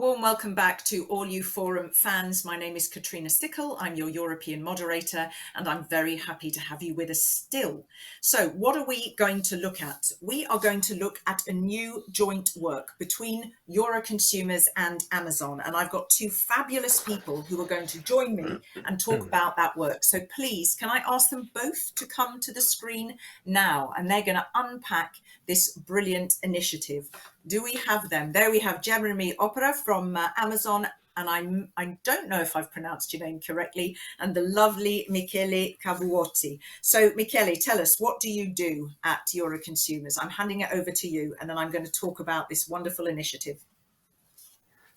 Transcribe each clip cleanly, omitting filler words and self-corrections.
warm welcome back to all you forum fans. My name is Katrina Stickle. I'm your European moderator, and I'm very happy to have you with us still. So what are we going to look at? We are going to look at a new joint work between Euroconsumers and Amazon. And I've got two fabulous people who are going to join me and talk about that work. So please, can I ask them both to come to the screen now? And they're going to unpack this brilliant initiative. Do we have them? There we have Jeremy Opera from Amazon, and I don't know if I've pronounced your name correctly, and the lovely Michele Cavuotti. So Michele, tell us, what do you do at Euroconsumers? I'm handing it over to you, and then I'm going to talk about this wonderful initiative.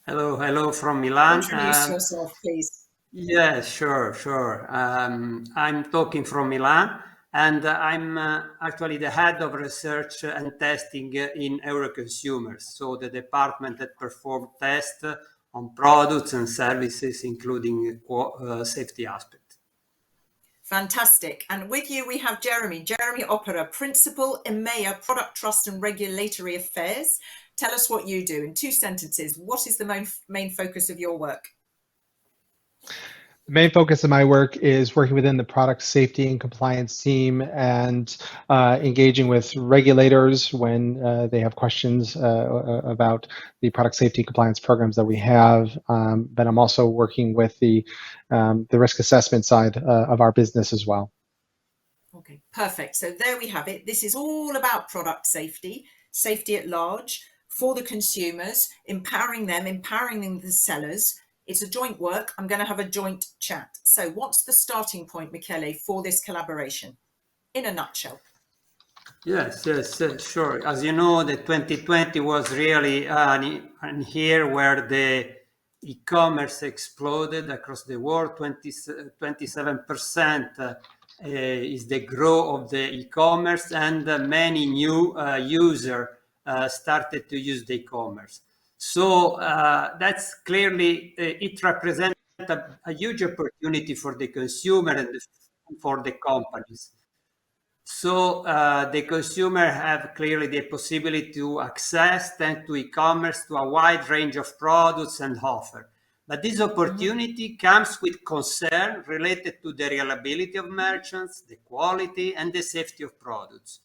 Hello from Milan. Introduce yourself, please. Yeah, sure. I'm talking from Milan. And I'm actually the head of research and testing in Euroconsumers, so the department that performs tests on products and services, including safety aspects. Fantastic. And with you, we have Jeremy Opera, Principal EMEA Product Trust and Regulatory Affairs. Tell us what you do in 2 sentences. What is the main focus of your work? The main focus of my work is working within the product safety and compliance team and engaging with regulators when they have questions about the product safety and compliance programs that we have. But I'm also working with the risk assessment side of our business as well. Okay, perfect. So there we have it. This is all about product safety, safety at large for the consumers, empowering them, the sellers. It's a joint work. I'm going to have a joint chat. So what's the starting point, Michele, for this collaboration in a nutshell? Yes, sure. As you know, the 2020 was really an year where the e-commerce exploded across the world. 27% is the growth of the e-commerce, and many new users started to use the e-commerce. So that's clearly, it represents a huge opportunity for the consumer and for the companies. So the consumer have clearly the possibility to access thanks to e-commerce to a wide range of products and offer. But this opportunity comes with concern related to the reliability of merchants, the quality and the safety of products.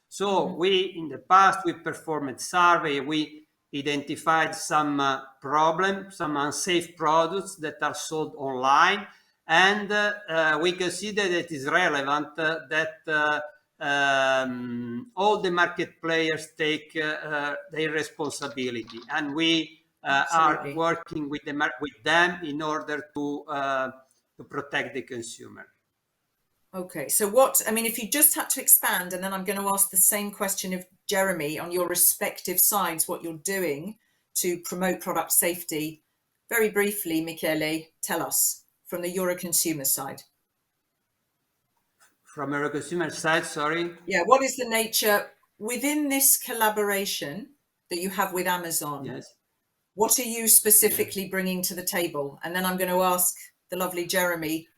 So in the past, we performed a survey, we identified some problems, some unsafe products that are sold online, and we consider that it is relevant that all the market players take their responsibility, and we are working with them in order to protect the consumer. Okay, so if you just had to expand, and then I'm going to ask the same question of Jeremy on your respective sides, what you're doing to promote product safety. Very briefly, Michele, tell us from the Euroconsumer side. From Euroconsumer side, sorry? Yeah, what is the nature within this collaboration that you have with Amazon? Yes. What are you specifically bringing to the table? And then I'm going to ask the lovely Jeremy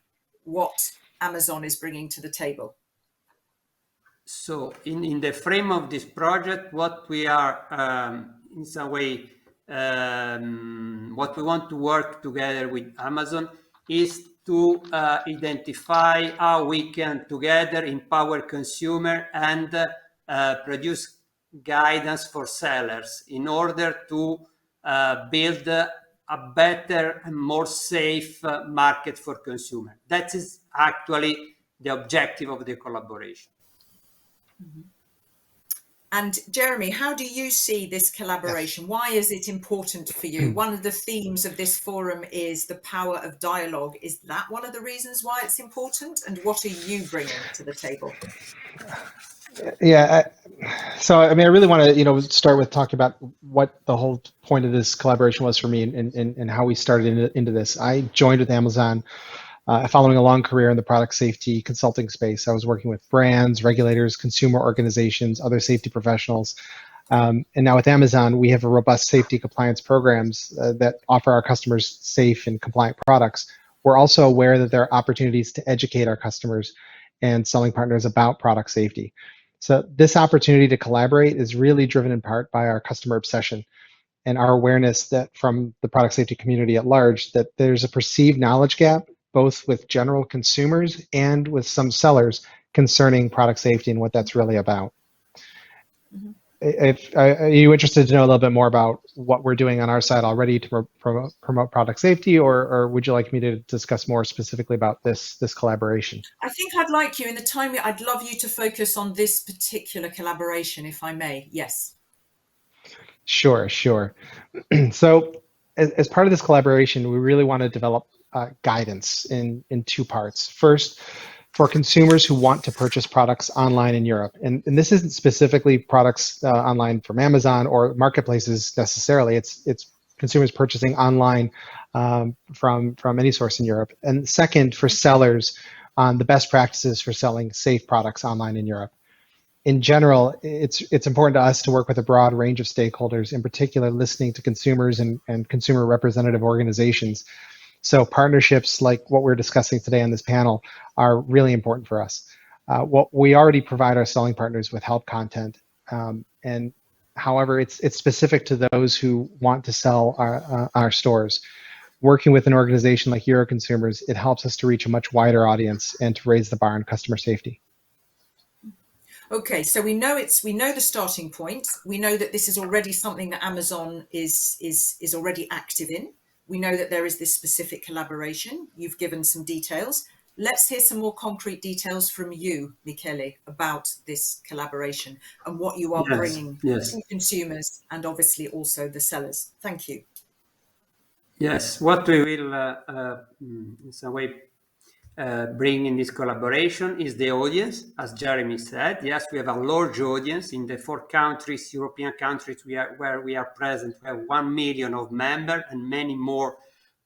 what Amazon is bringing to the table. So in the frame of this project, what we are in some way, what we want to work together with Amazon is to identify how we can together empower consumer and produce guidance for sellers in order to build a better and more safe market for consumer. That is actually the objective of the collaboration. And Jeremy, how do you see this collaboration? Yes. Why is it important for you? One of the themes of this forum is the power of dialogue. Is that one of the reasons why it's important? And what are you bringing to the table? Yeah, I really want to, start with talking about what the whole point of this collaboration was for me and how we started into this. I joined with Amazon following a long career in the product safety consulting space. I was working with brands, regulators, consumer organizations, other safety professionals. And now with Amazon, we have a robust safety compliance programs that offer our customers safe and compliant products. We're also aware that there are opportunities to educate our customers and selling partners about product safety. So this opportunity to collaborate is really driven in part by our customer obsession. and our awareness that from the product safety community at large, that there's a perceived knowledge gap, both with general consumers and with some sellers concerning product safety and what that's really about. Mm-hmm. Are you interested to know a little bit more about what we're doing on our side already to promote product safety, or would you like me to discuss more specifically about this collaboration? I think I'd like you, in the time, I'd love you to focus on this particular collaboration, if I may. Yes. Sure. So as part of this collaboration, we really want to develop guidance in two parts. First, for consumers who want to purchase products online in Europe. And this isn't specifically products online from Amazon or marketplaces necessarily. It's consumers purchasing online from any source in Europe. And second, for sellers on the best practices for selling safe products online in Europe. In general, it's important to us to work with a broad range of stakeholders, in particular listening to consumers and consumer representative organizations. So partnerships like what we're discussing today on this panel are really important for us. What we already provide our selling partners with help content, and however, it's specific to those who want to sell our stores. Working with an organization like Euroconsumers, it helps us to reach a much wider audience and to raise the bar on customer safety. Okay, so we know the starting point. We know that this is already something that Amazon is already active in. We know that there is this specific collaboration. You've given some details. Let's hear some more concrete details from you, Michele, about this collaboration and what you are bringing to consumers and obviously also the sellers. Thank you. Yes, what we will in some way bring in this collaboration is the audience, as Jeremy said. Yes, we have a large audience in the 4 countries, European countries where we are present. We have 1 million of members and many more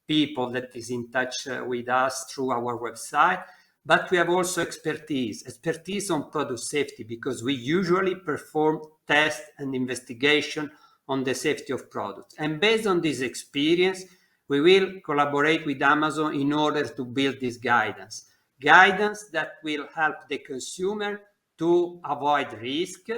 people that is in touch with us through our website. But we have also expertise on product safety, because we usually perform tests and investigation on the safety of products. And based on this experience, we will collaborate with Amazon in order to build this guidance that will help the consumer to avoid risk,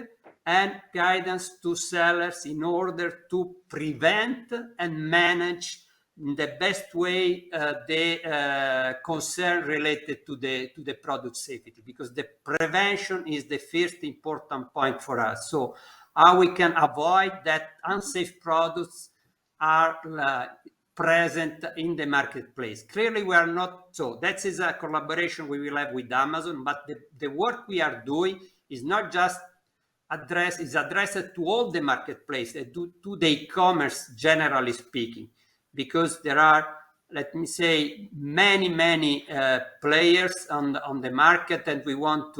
and guidance to sellers in order to prevent and manage in the best way the concern related to the product safety, because the prevention is the first important point for us. So how we can avoid that unsafe products are present in the marketplace. Clearly we are not, so that is a collaboration we will have with Amazon, but the work we are doing is not just addressed to all the marketplace, to the e-commerce generally speaking, because there are, let me say, many players on the market, and we want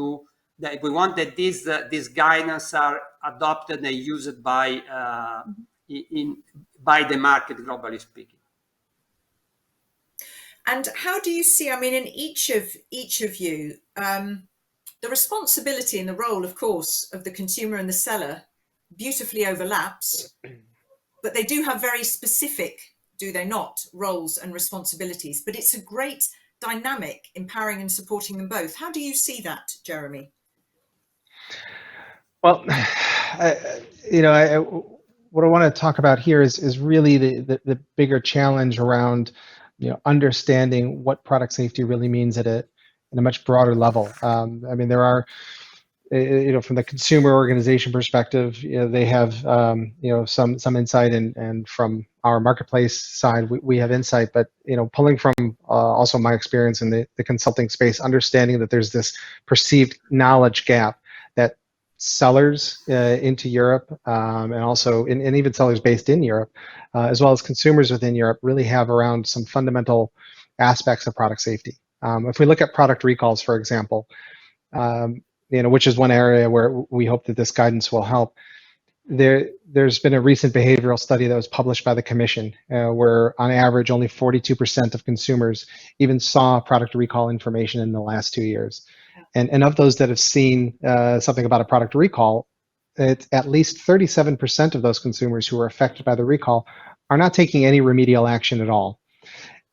that these guidance are adopted and used by the market, globally speaking. And how do you see, I mean, in each of you, the responsibility and the role, of course, of the consumer and the seller beautifully overlaps, but they do have very specific, do they not, roles and responsibilities. But it's a great dynamic, empowering and supporting them both. How do you see that, Jeremy? Well, what I want to talk about here is really the bigger challenge around understanding what product safety really means at a much broader level. I mean, there are, from the consumer organization perspective, they have some insight, and from our marketplace side, we have insight. But pulling from also my experience in the consulting space, understanding that there's this perceived knowledge gap that sellers into Europe, and also and even sellers based in Europe, as well as consumers within Europe, really have around some fundamental aspects of product safety. If we look at product recalls, for example, which is one area where we hope that this guidance will help. There's been a recent behavioral study that was published by the Commission, where on average only 42% of consumers even saw product recall information in the last 2 years. And of those that have seen something about a product recall, it's at least 37% of those consumers who are affected by the recall are not taking any remedial action at all.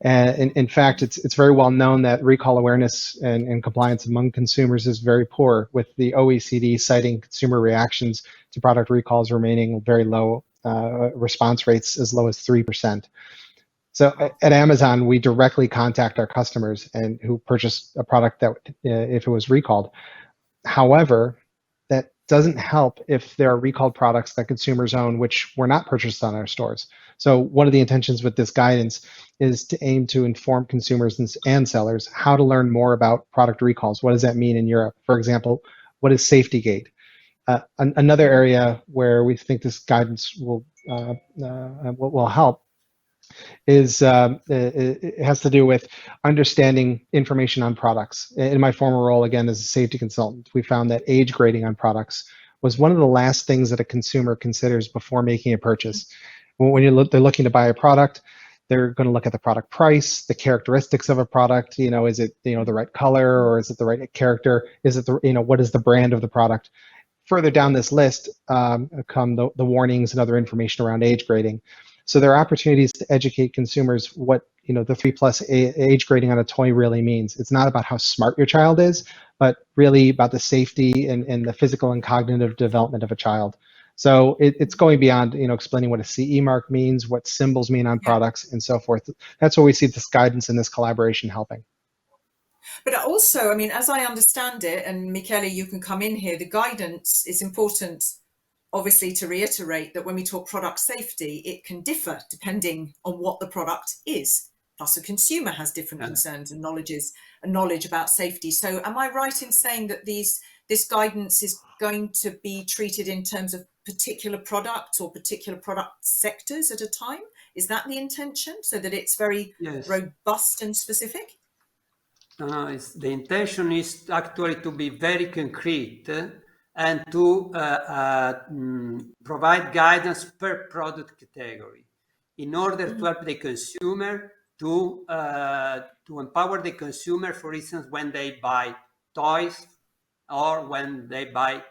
And in fact, it's very well known that recall awareness and compliance among consumers is very poor, with the OECD citing consumer reactions to product recalls remaining very low response rates as low as 3%. So at Amazon, we directly contact our customers and who purchased a product that if it was recalled. However, that doesn't help if there are recalled products that consumers own which were not purchased on our stores. So one of the intentions with this guidance is to aim to inform consumers and sellers how to learn more about product recalls. What does that mean in Europe? For example, what is SafetyGate? Another area where we think this guidance will help is it has to do with understanding information on products. In my former role, again, as a safety consultant, we found that age grading on products was one of the last things that a consumer considers before making a purchase. When they're looking to buy a product, they're going to look at the product price, the characteristics of a product. Is it the right color, or is it the right character? Is it what is the brand of the product? Further down this list come the warnings and other information around age grading. So there are opportunities to educate consumers what the 3+ age grading on a toy really means. It's not about how smart your child is, but really about the safety and the physical and cognitive development of a child. So it's going beyond explaining what a CE mark means, what symbols mean on products, and so forth. That's where we see this guidance and this collaboration helping. But also, I mean, as I understand it, and Michele, you can come in here, the guidance is important, obviously, to reiterate that when we talk product safety, it can differ depending on what the product is. Plus, a consumer has different concerns and knowledge about safety. So am I right in saying that this guidance is going to be treated in terms of particular products or particular product sectors at a time? Is that the intention, so that it's very robust and specific? The intention is actually to be very concrete and to provide guidance per product category in order to help the consumer to empower the consumer, for instance, when they buy toys or when they buy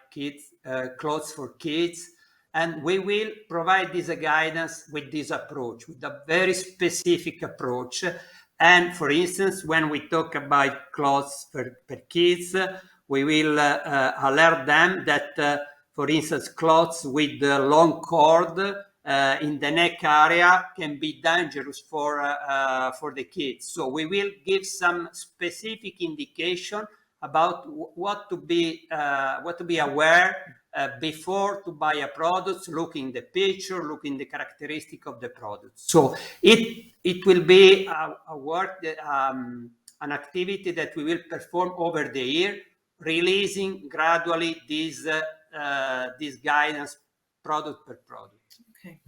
clothes for kids. And we will provide this guidance with this approach, with a very specific approach. And for instance, when we talk about clothes for kids, we will alert them that, for instance, clothes with the long cord in the neck area can be dangerous for the kids. So we will give some specific indication about what to be aware before to buy a product, looking the picture, looking the characteristic of the product. So it will be a work, an activity that we will perform over the year, releasing gradually this guidance product per product. Okay.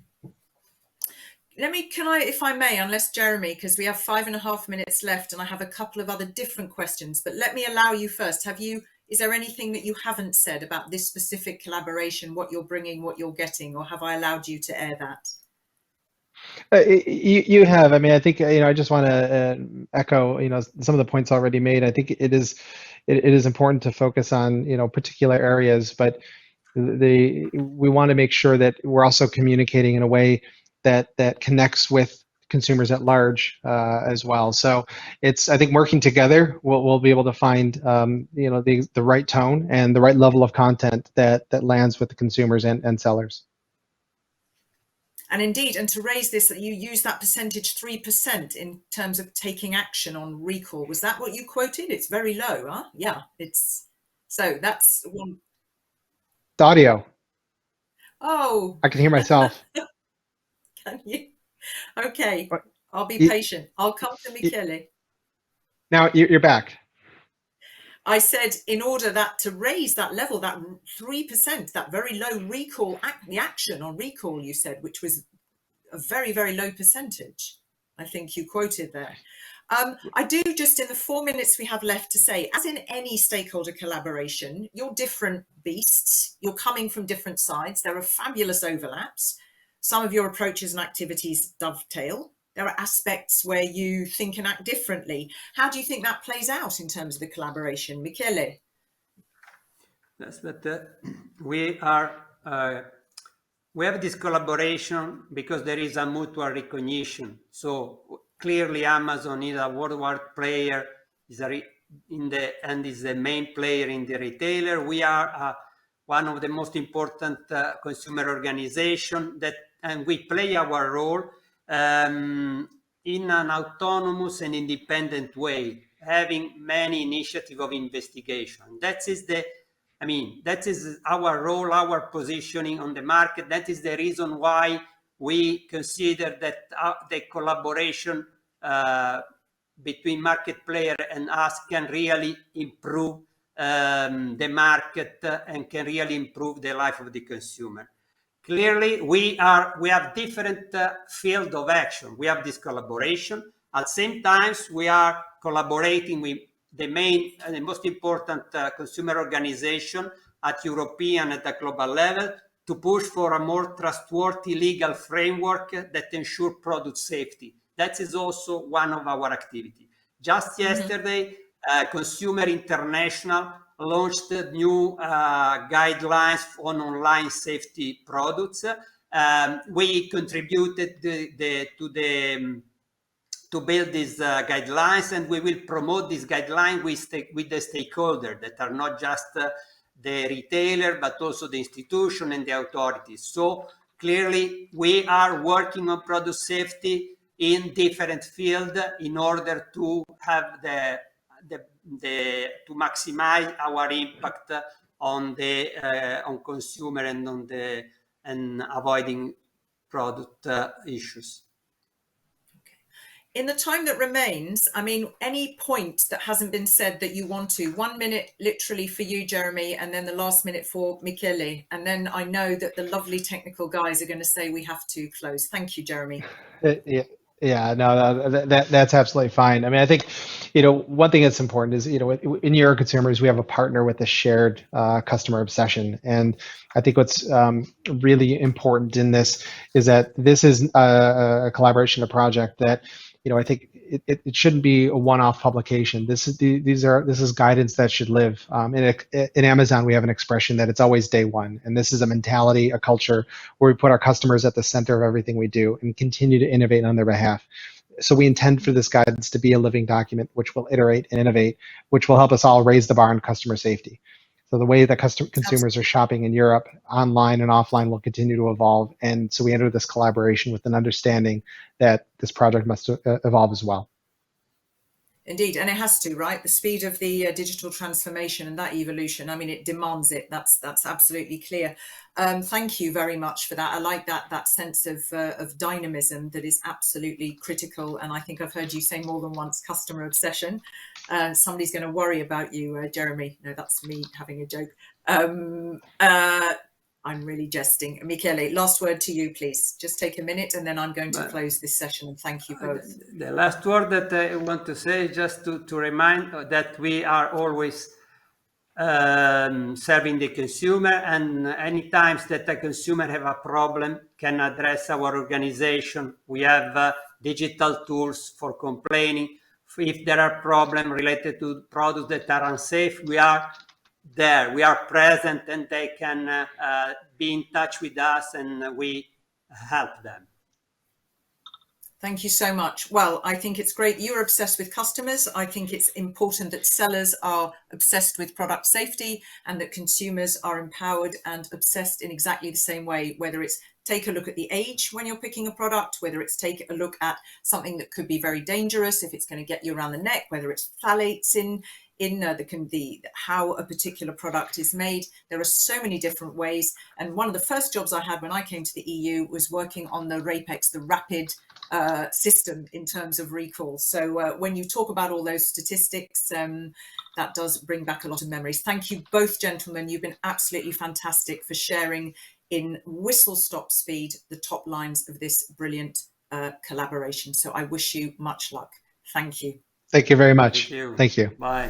Can I, if I may, unless Jeremy, because we have 5.5 minutes left and I have a couple of other different questions, but let me allow you first. Is there anything that you haven't said about this specific collaboration, what you're bringing, what you're getting, or have I allowed you to air that? You have. I mean, I think I just want to echo some of the points already made. I think it is important to focus on particular areas, but we want to make sure that we're also communicating in a way that connects with consumers at large as well. So I think working together, we'll be able to find the right tone and the right level of content that lands with the consumers and sellers. And indeed, and to raise this, that you use that percentage 3% in terms of taking action on recall. Was that what you quoted? It's very low, huh? Yeah, so that's one. The audio. Oh. I can hear myself. Can you? Okay, I'll be patient. I'll come to Michele. Now you're back. I said, in order to raise that level, that 3%, that very low recall, the action on recall, you said, which was a very, very low percentage, I think you quoted there. I do, just in the 4 minutes we have left, to say, as in any stakeholder collaboration, you're different beasts, you're coming from different sides, there are fabulous overlaps. Some of your approaches and activities dovetail. There are aspects where you think and act differently. How do you think that plays out in terms of the collaboration? Michele? Yes, but we have this collaboration because there is a mutual recognition. So clearly Amazon is a worldwide player, is the main player in the retailer. We are one of the most important consumer organizations that and we play our role in an autonomous and independent way, having many initiatives of investigation. That is our role, our positioning on the market. That is the reason why we consider that the collaboration between market player and us can really improve the market and can really improve the life of the consumer. Clearly, we have different field of action. We have this collaboration. At the same time, we are collaborating with the main and the most important consumer organization at European and at global level to push for a more trustworthy legal framework that ensure product safety. That is also one of our activities. Just yesterday, Consumer International launched new guidelines on online safety products. We contributed to build these guidelines, and we will promote these guidelines with the stakeholders that are not just the retailer, but also the institution and the authorities. So clearly, we are working on product safety in different fields in order to have to maximize our impact on consumer and avoiding product issues. In the time that remains, I mean, any point that hasn't been said that you want to, 1 minute literally for you, Jeremy, and then the last minute for Michele. And then I know that the lovely technical guys are going to say we have to close. Thank you, Jeremy. Yeah, no, that's absolutely fine. I mean, I think, one thing that's important is, in Euroconsumers, we have a partner with a shared customer obsession. And I think what's really important in this is that this is a collaboration, a project that, I think it shouldn't be a one-off publication. This is guidance that should live. In Amazon, we have an expression that it's always day one, and this is a mentality, a culture where we put our customers at the center of everything we do and continue to innovate on their behalf. So we intend for this guidance to be a living document, which will iterate and innovate, which will help us all raise the bar on customer safety. So the way that consumers are shopping in Europe, online and offline, will continue to evolve. And so we enter this collaboration with an understanding that this project must evolve as well. Indeed, and it has to, right? The speed of the digital transformation and that evolution, I mean, it demands it. That's absolutely clear. Thank you very much for that. I like that sense of dynamism that is absolutely critical. And I think I've heard you say more than once, customer obsession. Somebody's going to worry about you, Jeremy. No, that's me having a joke. I'm really jesting. Michele, last word to you, please. Just take a minute and then I'm going to close this session, and thank you both. The last word that I want to say is just to remind that we are always serving the consumer, and any times that a consumer have a problem can address our organization. We have digital tools for complaining. If there are problems related to products that are unsafe, we are there, we are present, and they can be in touch with us and we help them. Thank you so much. Well, I think it's great. You're obsessed with customers. I think it's important that sellers are obsessed with product safety and that consumers are empowered and obsessed in exactly the same way, whether it's take a look at the age when you're picking a product, whether it's take a look at something that could be very dangerous if it's going to get you around the neck, whether it's phthalates in how a particular product is made. There are so many different ways. And one of the first jobs I had when I came to the EU was working on the RAPEX, the rapid system in terms of recall. So when you talk about all those statistics, that does bring back a lot of memories. Thank you both, gentlemen. You've been absolutely fantastic for sharing in whistle-stop speed the top lines of this brilliant collaboration. So I wish you much luck. Thank you. Thank you very much. Thank you. Thank you. Bye.